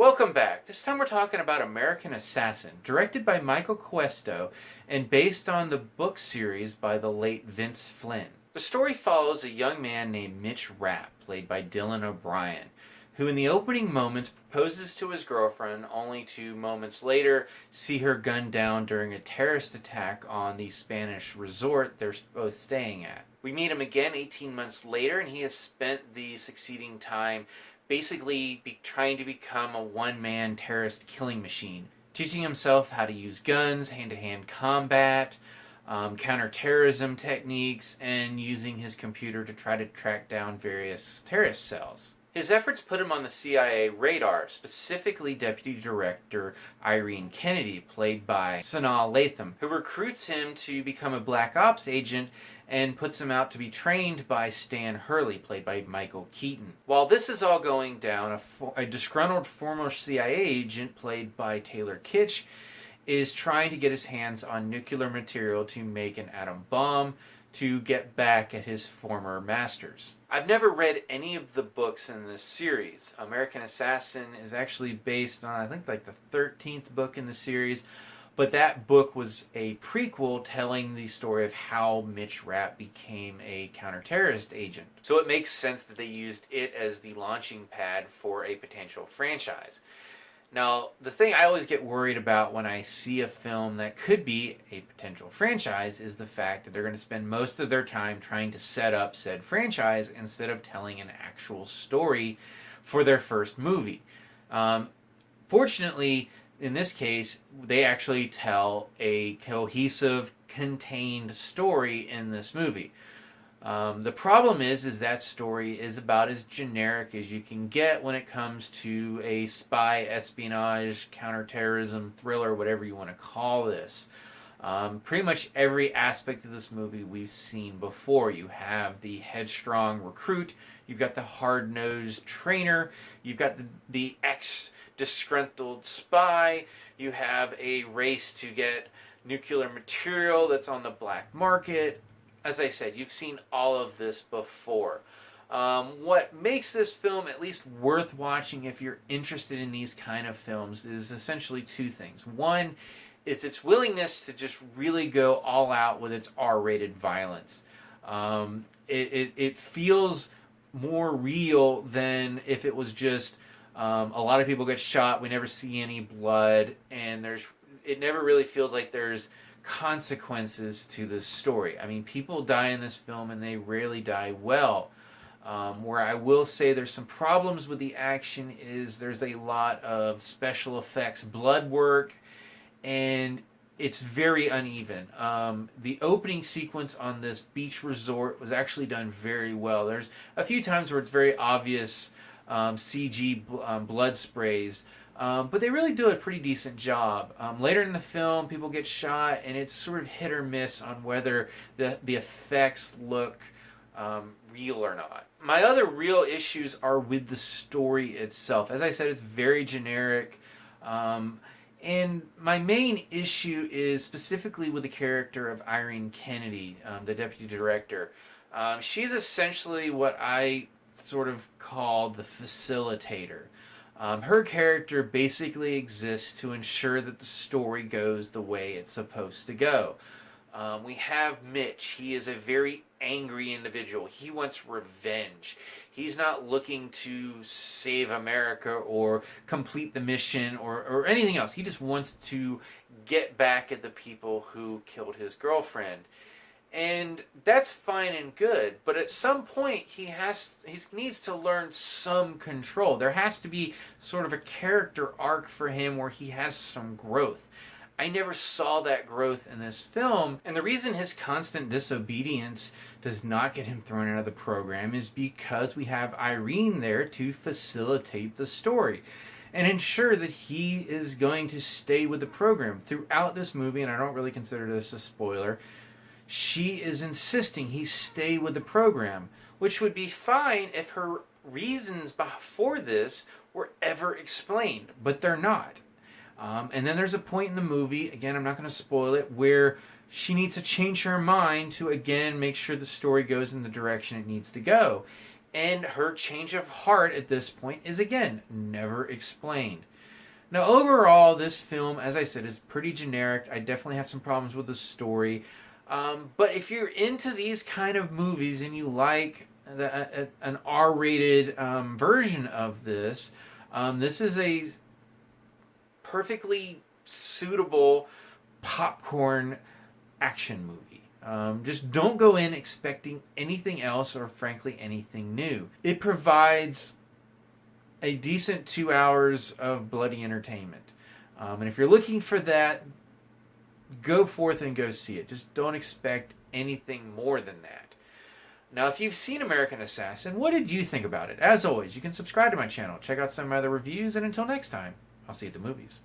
Welcome back. This time we're talking about American Assassin, directed by Michael Cuesta and based on the book series by the late Vince Flynn. The story follows a young man named Mitch Rapp, played by Dylan O'Brien, who in the opening moments proposes to his girlfriend only to moments later see her gunned down during a terrorist attack on the Spanish resort they're both staying at. We meet him again 18 months later, and he has spent the succeeding time basically trying to become a one-man terrorist killing machine, teaching himself how to use guns, hand-to-hand combat, counterterrorism techniques, and using his computer to try to track down various terrorist cells. His efforts put him on the CIA radar, specifically Deputy Director Irene Kennedy, played by Sanaa Lathan, who recruits him to become a Black Ops agent and puts him out to be trained by Stan Hurley, played by Michael Keaton. While this is all going down, a disgruntled former CIA agent, played by Taylor Kitsch, is trying to get his hands on nuclear material to make an atom bomb to get back at his former masters. I've never read any of the books in this series. American Assassin is actually based on, I think, like the 13th book in the series, but that book was a prequel telling the story of how Mitch Rapp became a counterterrorist agent. So it makes sense that they used it as the launching pad for a potential franchise. Now, the thing I always get worried about when I see a film that could be a potential franchise is the fact that they're going to spend most of their time trying to set up said franchise instead of telling an actual story for their first movie. Fortunately, in this case, they actually tell a cohesive, contained story in this movie. The problem is that story is about as generic as you can get when it comes to a spy, espionage, counterterrorism, thriller, whatever you want to call this. Pretty much every aspect of this movie we've seen before. You have the headstrong recruit, you've got the hard-nosed trainer, you've got the ex-disgruntled spy, you have a race to get nuclear material that's on the black market. As I said, you've seen all of this before. What makes this film at least worth watching if you're interested in these kind of films is essentially two things. One is its willingness to just really go all out with its R-rated violence. It feels more real than if it was just a lot of people get shot, we never see any blood, and it never really feels like there's consequences to this story. I mean, people die in this film and they rarely die well. Where I will say there's some problems with the action is there's a lot of special effects, blood work, and it's very uneven. The opening sequence on this beach resort was actually done very well. There's a few times where it's very obvious CG blood sprays, but they really do a pretty decent job. Later in the film, people get shot, and it's sort of hit or miss on whether the effects look real or not. My other real issues are with the story itself. As I said, it's very generic. And my main issue is specifically with the character of Irene Kennedy, the deputy director. She's essentially what I sort of call the facilitator. Her character basically exists to ensure that the story goes the way it's supposed to go. We have Mitch. He is a very angry individual. He wants revenge. He's not looking to save America or complete the mission or anything else. He just wants to get back at the people who killed his girlfriend. And that's fine and good, but at some point he needs to learn some control. There has to be sort of a character arc for him where he has some growth. I never saw that growth in this film, and the reason his constant disobedience does not get him thrown out of the program is because we have Irene there to facilitate the story and ensure that he is going to stay with the program throughout this movie, and I don't really consider this a spoiler. She is insisting he stay with the program, which would be fine if her reasons for this were ever explained, but they're not. And then there's a point in the movie, again, I'm not going to spoil it, where she needs to change her mind to, again, make sure the story goes in the direction it needs to go. And her change of heart at this point is, again, never explained. Now, overall, this film, as I said, is pretty generic. I definitely have some problems with the story. But if you're into these kind of movies and you like an R-rated version of this, this is a perfectly suitable popcorn action movie. Just don't go in expecting anything else or, frankly, anything new. It provides a decent 2 hours of bloody entertainment. And if you're looking for that, go forth and go see it. Just don't expect anything more than that. Now, if you've seen American Assassin, what did you think about it? As always, you can subscribe to my channel, check out some of my other reviews, and until next time, I'll see you at the movies.